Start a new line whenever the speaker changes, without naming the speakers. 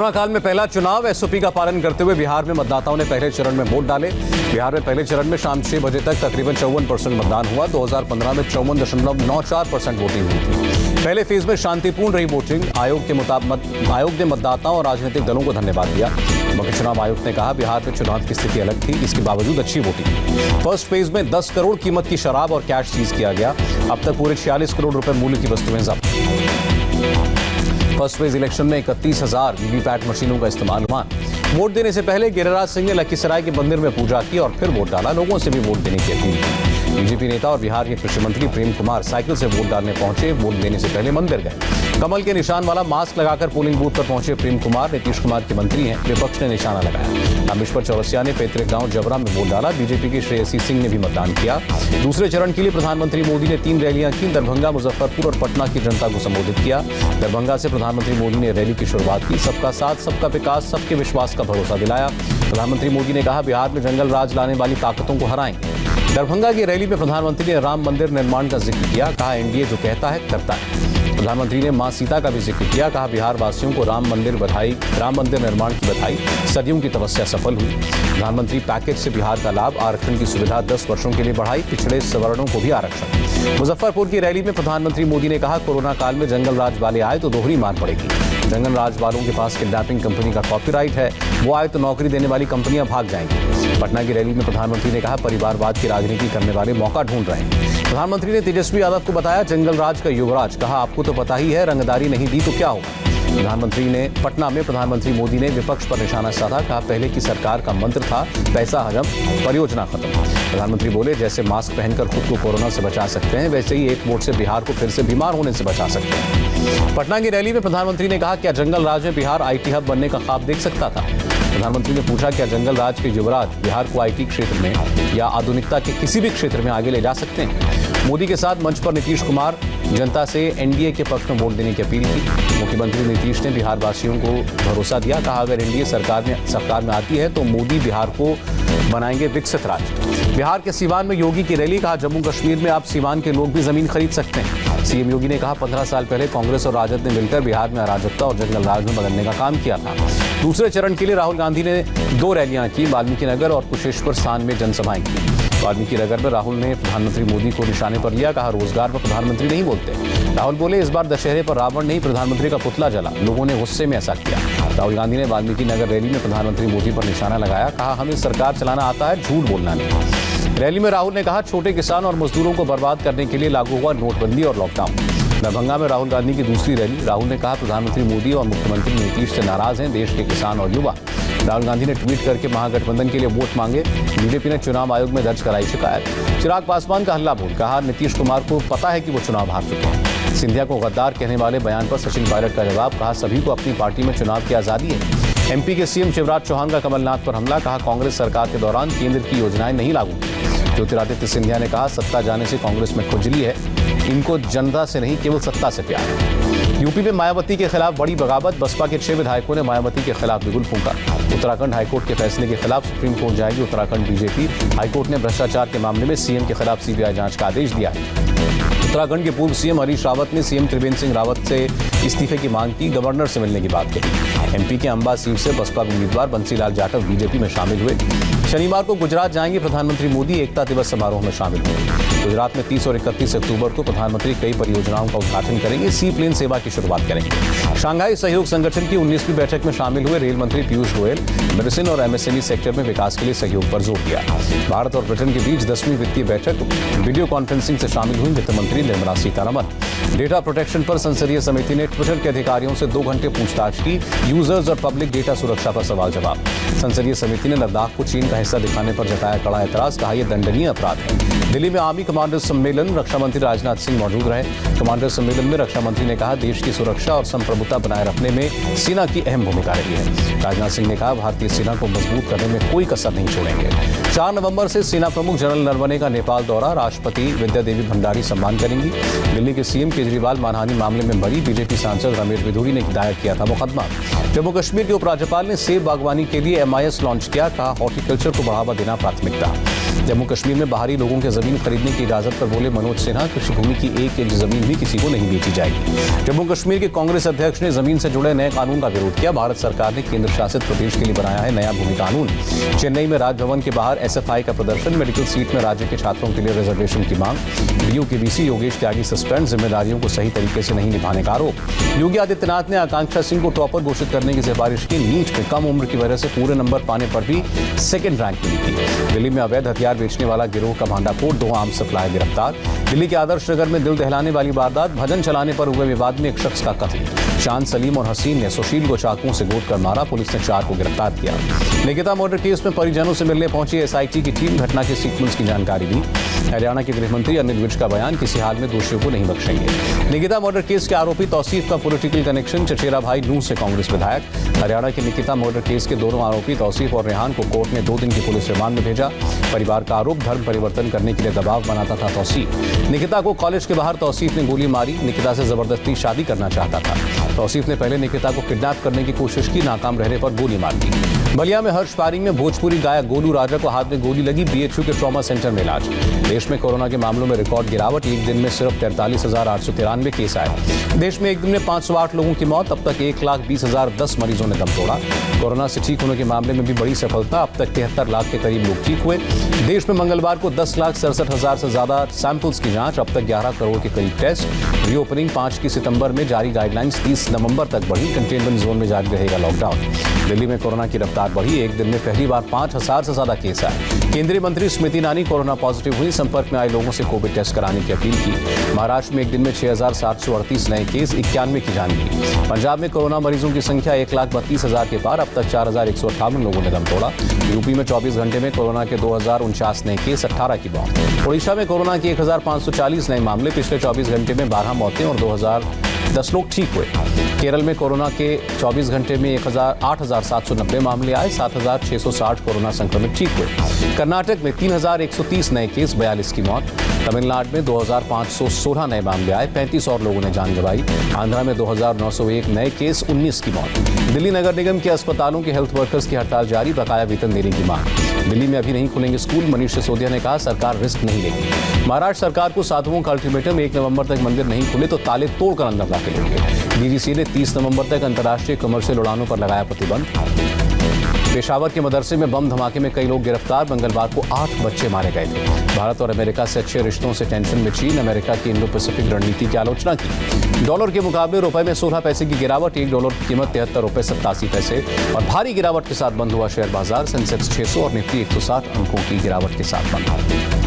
Corona काल में पहला चुनाव, एसओपी का पालन करते हुए बिहार में मतदाताओं ने पहले चरण में वोट डाले। बिहार में पहले चरण में शाम 6 बजे तक तकरीबन 54% मतदान हुआ। 2015 में 54.94% वोटिंग हुई थी। पहले फेज में शांतिपूर्ण रही वोटिंग। आयोग ने मतदाताओं और राजनीतिक दलों को धन्यवाद दिया। मुख्य चुनाव आयुक्त ने कहा, बिहार में चुनाव की स्थिति अलग थी, इसके बावजूद अच्छी वोटिंग। फर्स्ट फेज में 10 करोड़ कीमत की शराब और कैश सीज किया गया। अब तक पूरे 46 करोड़ रुपए मूल्य की वस्तुएं जब्त। फर्स्ट फेज इलेक्शन में 31,000 वीवीपैट मशीनों का इस्तेमाल हुआ। वोट देने से पहले गिरिराज सिंह ने लखीसराय के मंदिर में पूजा की और फिर वोट डाला। लोगों से भी वोट देने की अपील की। बीजेपी नेता और बिहार के कृषि मंत्री प्रेम कुमार साइकिल से वोट डालने पहुंचे। वोट देने से पहले मंदिर गए। कमल के निशान वाला मास्क लगाकर पोलिंग बूथ पर पहुंचे प्रेम कुमार। नीतीश कुमार के मंत्री हैं, विपक्ष ने निशाना लगाया। रामेश्वर चौरसिया ने पैतृक गांव जबरा में वोट डाला। बीजेपी के श्रेयसी सिंह ने भी मतदान किया। दूसरे चरण के लिए प्रधानमंत्री मोदी ने 3 रैलियां की। दरभंगा, मुजफ्फरपुर और पटना की जनता को संबोधित किया। दरभंगा से प्रधानमंत्री मोदी ने रैली की शुरुआत की। सबका साथ, सबका विकास, सबके विश्वास का भरोसा दिलाया। प्रधानमंत्री मोदी ने कहा, बिहार में जंगल राज लाने वाली ताकतों को हराएंगे। दरभंगा की रैली में प्रधानमंत्री ने राम मंदिर निर्माण का जिक्र किया। कहा, एनडीए जो कहता है करता है। प्रधानमंत्री ने मां सीता का भी जिक्र किया। कहा, बिहार वासियों को राम मंदिर निर्माण की बधाई। सदियों की तपस्या सफल हुई। प्रधानमंत्री पैकेज से बिहार का लाभ, आरक्षण की सुविधा 10 वर्षों के लिए बढ़ाई। पिछड़े सवर्णों को भी आरक्षण। मुजफ्फरपुर की रैली में प्रधानमंत्री मोदी ने कहा, कोरोना काल में जंगल राज वाले आए तो दोहरी मार पड़ेगी। जंगल राज वालों के पास किडनैपिंग कंपनी का कॉपीराइट है। वो आए तो नौकरी देने वाली कंपनियां भाग जाएंगी। पटना की रैली में प्रधानमंत्री ने कहा, परिवारवाद की राजनीति करने वाले मौका ढूंढ रहे हैं। प्रधानमंत्री ने तेजस्वी यादव को बताया जंगल राज का युवराज। कहा, आपको तो पता ही है, रंगदारी नहीं दी तो क्या होगा। प्रधानमंत्री ने पटना में प्रधानमंत्री मोदी ने विपक्ष पर निशाना साधा। कहा, पहले की सरकार का मंत्र था पैसा हजम, परियोजना खत्म। प्रधानमंत्री बोले, जैसे मास्क पहनकर खुद को कोरोना से बचा सकते हैं, वैसे ही एक वोट से बिहार को फिर से बीमार होने से बचा सकते हैं। पटना की रैली में प्रधानमंत्री ने कहा, क्या जंगल राज में बिहार आईटी हब बनने का ख्वाब देख सकता था। प्रधानमंत्री ने पूछा, क्या जंगल राज के युवराज बिहार को आईटी क्षेत्र में या आधुनिकता के किसी भी क्षेत्र में आगे ले जा सकते हैं। मोदी के साथ मंच पर नीतीश कुमार जनता से एनडीए के पक्ष में वोट देने की अपील की। मुख्यमंत्री नीतीश ने बिहार वासियों को भरोसा दिया। कहा, अगर एनडीए सरकार में आती है तो मोदी बिहार को बनाएंगे विकसित राज्य। बिहार के सीवान में योगी की रैली। कहा, जम्मू कश्मीर में अब सीवान के लोग भी जमीन खरीद सकते हैं। सीएम योगी ने कहा, 15 साल पहले कांग्रेस और राजद ने मिलकर बिहार में अराजकता और जंगल राज में बदलने का काम किया था। दूसरे चरण के लिए राहुल गांधी ने 2 रैलियां की। वाल्मीकि नगर और कुशेश्वर स्थान में जनसभाएं की। वाल्मीकि नगर में राहुल ने प्रधानमंत्री मोदी को निशाने पर लिया। कहा, रोजगार पर प्रधानमंत्री नहीं बोलते। राहुल बोले, इस बार दशहरे पर रावण नहीं, प्रधानमंत्री का पुतला जला। लोगों ने गुस्से में ऐसा किया। राहुल गांधी ने वाल्मीकि नगर रैली में प्रधानमंत्री मोदी पर निशाना लगाया। कहा, हमें सरकार चलाना आता है, झूठ बोलना नहीं। रैली में राहुल ने कहा, छोटे किसान और मजदूरों को बर्बाद करने के लिए लागू हुआ नोटबंदी और लॉकडाउन। दरभंगा में राहुल गांधी की दूसरी रैली। राहुल ने कहा, प्रधानमंत्री मोदी और मुख्यमंत्री नीतीश से नाराज हैं देश के किसान और युवा। राहुल गांधी ने ट्वीट करके महागठबंधन के लिए वोट मांगे। बीजेपी ने चुनाव आयोग में दर्ज कराई शिकायत। चिराग पासवान का हल्ला बोल। कहा, नीतीश कुमार को पता है कि वो चुनाव हार चुके हैं। सिंधिया को गद्दार कहने वाले बयान पर सचिन पायलट का जवाब। कहा, सभी को अपनी पार्टी में चुनाव की आजादी है। एमपी के सीएम शिवराज चौहान का कमलनाथ पर हमला। कहा, कांग्रेस सरकार के दौरान केंद्र की योजनाएं नहीं लागू की। ज्योतिरादित्य सिंधिया ने कहा, सत्ता जाने से कांग्रेस में खुजली है, इनको जनता से नहीं केवल सत्ता से प्यार है। यूपी में मायावती के खिलाफ बड़ी बगावत। बसपा के 6 विधायकों ने मायावती के खिलाफ बिगुल फूंका। उत्तराखंड हाईकोर्ट के फैसले के खिलाफ सुप्रीम कोर्ट जाएगी उत्तराखंड बीजेपी। हाईकोर्ट ने भ्रष्टाचार के मामले में सीएम के खिलाफ सीबीआई जांच का आदेश दिया है। उत्तराखंड के पूर्व सीएम हरीश रावत ने सीएम त्रिवेंद्र सिंह रावत से इस्तीफे की मांग की। गवर्नर से मिलने की बात कही। एमपी के अंबा सीट से बसपा उम्मीदवार बंसीलाल जाटव बीजेपी में शामिल हुए। शनिवार को गुजरात जाएंगे प्रधानमंत्री मोदी। एकता दिवस समारोह में शामिल हुए। गुजरात में 30 और 31 अक्टूबर को प्रधानमंत्री कई परियोजनाओं का उद्घाटन करेंगे। सी प्लेन सेवा की शुरुआत करेंगे। शंघाई सहयोग संगठन की 19वीं बैठक में शामिल हुए रेल मंत्री पीयूष गोयल। मेडिसिन और एमएसएमई सेक्टर में विकास के लिए सहयोग पर जोर दिया। भारत और ब्रिटेन के बीच 10वीं वित्तीय बैठक वीडियो कॉन्फ्रेंसिंग से शामिल हुई वित्त मंत्री निर्मला सीतारमण। डेटा प्रोटेक्शन पर संसदीय समिति ने ट्विटर के अधिकारियों से 2 घंटे पूछताछ की। यूजर्स और पब्लिक डेटा सुरक्षा पर सवाल जवाब। संसदीय समिति ने लद्दाख को चीन का हिस्सा दिखाने पर जताया कड़ा एतराज। कहा, यह दंडनीय अपराध है। दिल्ली में आर्मी कमांडर सम्मेलन। रक्षा मंत्री राजनाथ सिंह मौजूद रहे। कमांडर सम्मेलन में रक्षा मंत्री ने कहा, देश की सुरक्षा और संप्रभुता बनाए रखने में सेना की अहम भूमिका रही है। राजनाथ सिंह ने कहा, भारतीय सेना को मजबूत करने में कोई कसर नहीं छोड़ेंगे। 4 नवंबर से सेना प्रमुख जनरल नरवणे का नेपाल दौरा। राष्ट्रपति विद्या देवी भंडारी सम्मान करेंगी। दिल्ली के सीएम केजरीवाल मानहानि मामले में बरी। बीजेपी सांसद रमेश बिधूरी ने दायर किया था मुकदमा। जम्मू कश्मीर के उपराज्यपाल ने सेब बागवानी के लिए MIS लॉन्च किया, कहा हॉर्टिकल्चर को बढ़ावा देना प्राथमिकता। जम्मू कश्मीर में बाहरी लोगों के जमीन खरीदने की इजाजत पर बोले मनोज सिन्हा, कृषि भूमि की 1 इंच जमीन भी किसी को नहीं बेची जाएगी। जम्मू कश्मीर के कांग्रेस अध्यक्ष ने जमीन से जुड़े नए कानून का विरोध किया। भारत सरकार ने केंद्र शासित प्रदेश के लिए बनाया है नया भूमि कानून। चेन्नई में राजभवन के बाहर SFI का प्रदर्शन, मेडिकल सीट में राज्य के छात्रों के लिए रिजर्वेशन की मांग। DU के VC योगेश त्यागी सस्पेंड, जिम्मेदारियों को सही तरीके से नहीं निभाने का आरोप। योगी आदित्यनाथ ने आकांक्षा सिंह को टॉपर घोषित करने की सिफारिश की। नीट में कम उम्र की वजह से पूरे नंबर पाने पर भी सेकेंड रैंक मिली थी। दिल्ली में अवैध हथियार बेचने वाला गिरोह का भांडाफोड़, 2 आर्म्स सप्लाई गिरफ्तार। दिल्ली के आदर्श नगर में दिल दहलाने वाली वारदात, भजन चलाने पर हुए विवाद में एक शख्स का कत्ल। शान, सलीम और हसीन ने सुशील को चाकुओं से गोदकर मारा, पुलिस ने 4 को गिरफ्तार किया। निकिता मर्डर केस में परिजनों से मिलने पहुंची SIT की टीम, घटना के सीक्वेंस की जानकारी दी। हरियाणा के गृह मंत्री अनिल विज का बयान, किसी हाल में दोषियों को नहीं बख्शेंगे। निकिता मर्डर केस के आरोपी तौसीफ का पॉलिटिकल कनेक्शन, चचेरा भाई नूह से कांग्रेस विधायक। हरियाणा के निकिता मर्डर केस के दोनों आरोपी तौसीफ और रेहान को कोर्ट ने 2 दिन की पुलिस रिमांड में भेजा। परिवार का आरोप, धर्म परिवर्तन करने के लिए दबाव बनाता था तौसीफ। निकिता को कॉलेज के बाहर तौसीफ ने गोली मारी, निकिता से जबरदस्ती शादी करना चाहता था। तौसीफ ने पहले निकिता को किडनैप करने की कोशिश की, नाकाम रहने पर गोली मार दी। बलिया में हर्ष पारिंग में भोजपुरी गायक गोलू राजा को हाथ में गोली लगी, BHU के ट्रॉमा सेंटर में इलाज। देश में कोरोना के मामलों में रिकॉर्ड गिरावट, एक दिन में सिर्फ 43,893 केस आए। देश में एक दिन में 508 लोगों की मौत, अब तक 1,20,010 मरीजों ने दम तोड़ा। कोरोना से ठीक होने के मामले में भी बड़ी सफलता, अब तक 73 लाख के करीब लोग ठीक हुए। देश में मंगलवार को 10,67,000 से ज्यादा सैंपल्स की जांच, अब तक 11 करोड़ के करीब टेस्ट। रीओपनिंग 5 की सितंबर में जारी गाइडलाइंस 30 नवंबर तक बढ़ी, कंटेनमेंट जोन में जारी रहेगा लॉकडाउन। दिल्ली में कोरोना की रफ्तार बढ़ी, एक दिन में पहली बार 5,000 से ज्यादा केस आए। केंद्रीय मंत्री स्मृति ईरानी कोरोना पॉजिटिव हुई, संपर्क में आए लोगों से कोविड टेस्ट कराने की अपील की। महाराष्ट्र में एक दिन में 6,738 नए केस, 91 की जान गई। पंजाब में कोरोना मरीजों की संख्या 1,32,000 के पार, अब तक 4,158 लोगों ने दम तोड़ा। यूपी में 24 घंटे में कोरोना के 2,049 नए केस, 18 की मौत। ओडिशा में कोरोना के 1,540 नए मामले, पिछले 24 घंटे में 12 मौतें और 2,010 लोग ठीक हुए। केरल में कोरोना के 24 घंटे में 8,790 मामले आए, 7,660 कोरोना संक्रमित ठीक हुए। कर्नाटक में 3,130 नए केस, 42 की मौत। तमिलनाडु में 2,516 नए मामले आए, 35 और लोगों ने जान गंवाई। आंध्रा में 2,901 नए केस, 19 की मौत। दिल्ली नगर निगम के अस्पतालों के हेल्थ वर्कर्स की हड़ताल जारी, बकाया वेतन देने की मांग। दिल्ली में अभी नहीं खुलेंगे स्कूल, मनीष सिसोदिया ने कहा सरकार रिस्क नहीं लेगी। महाराष्ट्र सरकार को साधुओं का अल्टीमेटम, 1 नवंबर तक मंदिर नहीं खुले तो ताले तोड़कर अंदर ला के लेंगे। DGCA ने 30 नवंबर तक अंतर्राष्ट्रीय कमर्शियल उड़ानों पर लगाया प्रतिबंध। पेशावर के मदरसे में बम धमाके में कई लोग गिरफ्तार, मंगलवार को 8 बच्चे मारे गए थे। भारत और अमेरिका से अच्छे रिश्तों से टेंशन में चीन, अमेरिका की इंडो पैसिफिक रणनीति की आलोचना की। डॉलर के मुकाबले रुपए में 16 पैसे की गिरावट, $1 की कीमत 73 रुपए 87 पैसे और भारी गिरावट के साथ बंद हुआ शेयर बाजार। सेंसेक्स 600 और निफ्टी 160 अंकों की गिरावट के साथ बंद।